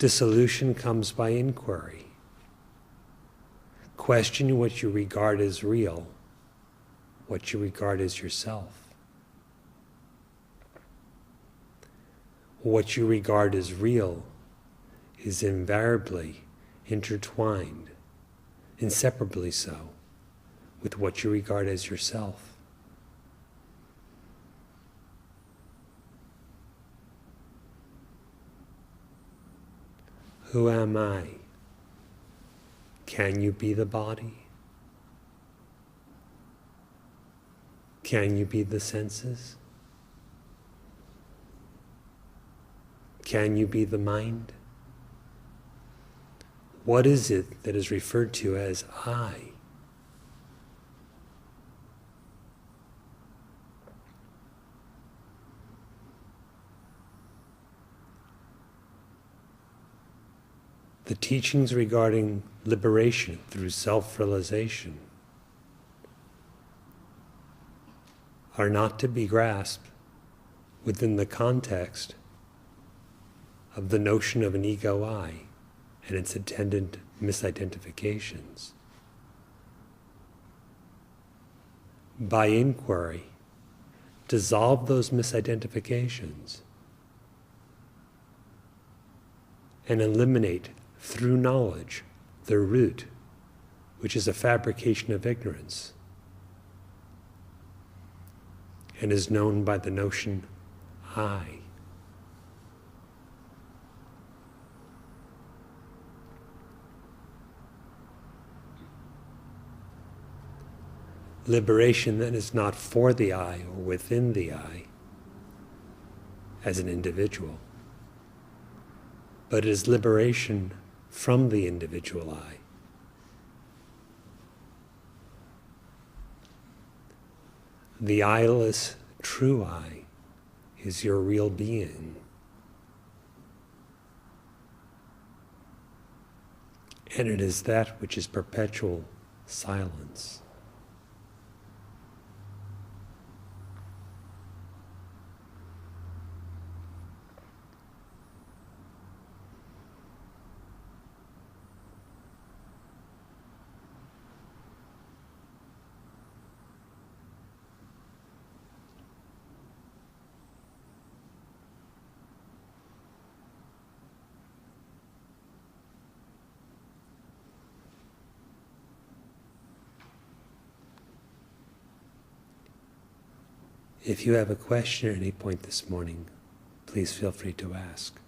Dissolution comes by inquiry. Question what you regard as real, what you regard as yourself. What you regard as real is invariably intertwined, inseparably so, with what you regard as yourself. Who am I? Can you be the body? Can you be the senses? Can you be the mind? What is it that is referred to as I? The teachings regarding liberation through self-realization are not to be grasped within the context of the notion of an ego I and its attendant misidentifications. By inquiry, dissolve those misidentifications and eliminate through knowledge their root, which is a fabrication of ignorance and is known by the notion I. Liberation then is not for the I or within the I as an individual, but it is liberation from the individual I. The eyeless true I is your real being. And it is that which is perpetual silence. If you have a question at any point this morning, please feel free to ask.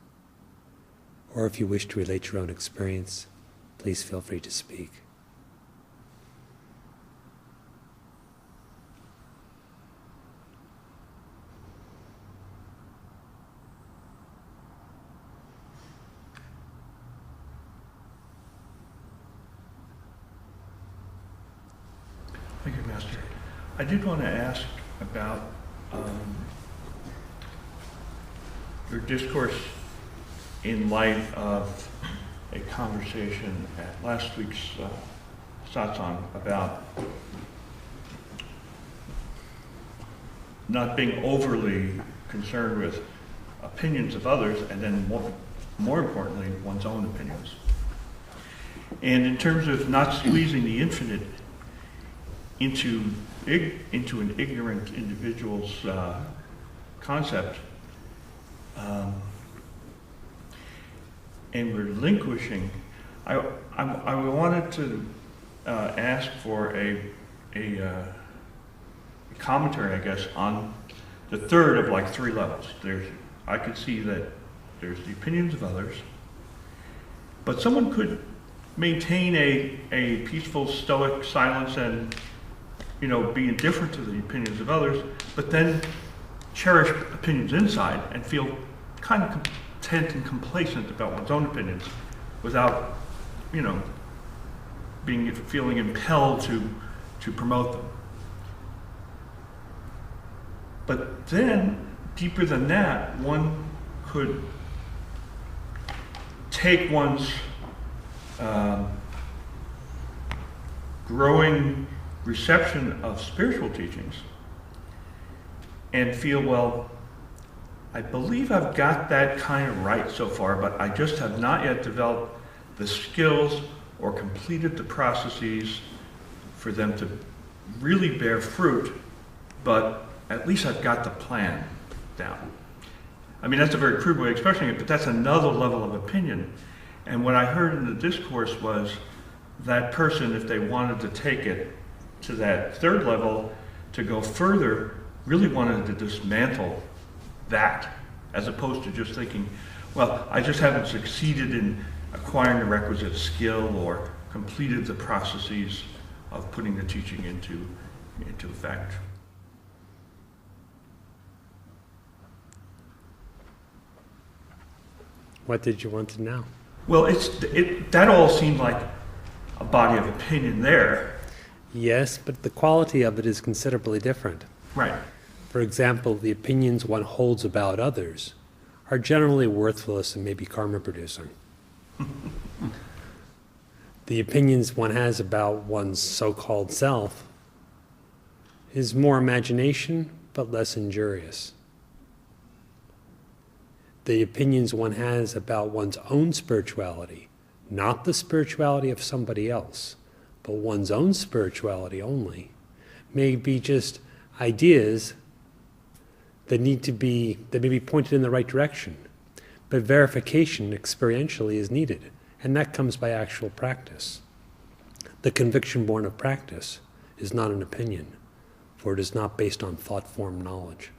Or if you wish to relate your own experience, please feel free to speak. Thank you, Master. I did want to ask about your discourse in light of a conversation at last week's Satsang about not being overly concerned with opinions of others, and then more importantly, one's own opinions. And in terms of not squeezing the infinite into an ignorant individual's concept, and relinquishing, I wanted to ask for a commentary, I guess, on the third of like three levels. I could see that there's the opinions of others, but someone could maintain a peaceful, stoic silence and be indifferent to the opinions of others, but then cherish opinions inside and feel kind of content and complacent about one's own opinions without, feeling impelled to promote them. But then, deeper than that, one could take one's growing reception of spiritual teachings and feel, well, I believe I've got that kind of right so far, but I just have not yet developed the skills or completed the processes for them to really bear fruit, but at least I've got the plan down. I mean, that's a very crude way of expressing it, but that's another level of opinion. And what I heard in the discourse was that person, if they wanted to take it to that third level, to go further, really wanted to dismantle that, as opposed to just thinking, well, I just haven't succeeded in acquiring the requisite skill or completed the processes of putting the teaching into effect. What did you want to know? Well, that all seemed like a body of opinion there. Yes, but the quality of it is considerably different. Right. For example, the opinions one holds about others are generally worthless and maybe karma-producing. The opinions one has about one's so-called self is more imagination, but less injurious. The opinions one has about one's own spirituality, not the spirituality of somebody else, but one's own spirituality only, may be just ideas that may be pointed in the right direction. But verification experientially is needed, and that comes by actual practice. The conviction born of practice is not an opinion, for it is not based on thought-formed knowledge.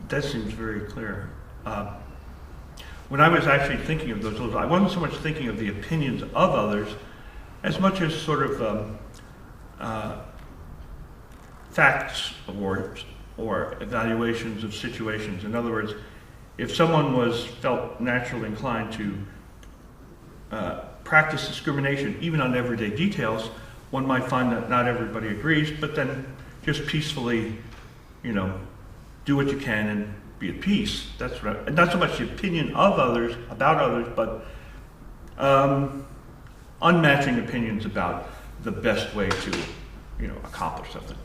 That seems very clear. When I was actually thinking of those, I wasn't so much thinking of the opinions of others as much as sort of facts or evaluations of situations. In other words, if someone felt naturally inclined to practice discrimination, even on everyday details, one might find that not everybody agrees, but then just peacefully, do what you can and be at peace. That's right. And not so much the opinion of others, about others, but unmatching opinions about the best way to, accomplish something.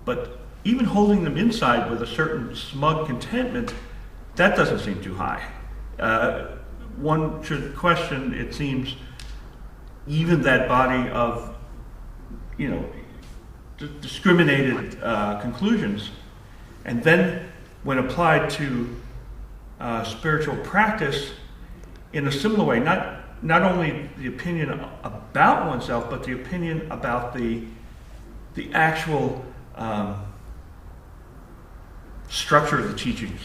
But even holding them inside with a certain smug contentment, that doesn't seem too high. One should question, it seems, even that body of, discriminated conclusions. And then when applied to spiritual practice in a similar way, not only the opinion about oneself, but the opinion about the actual structure of the teachings.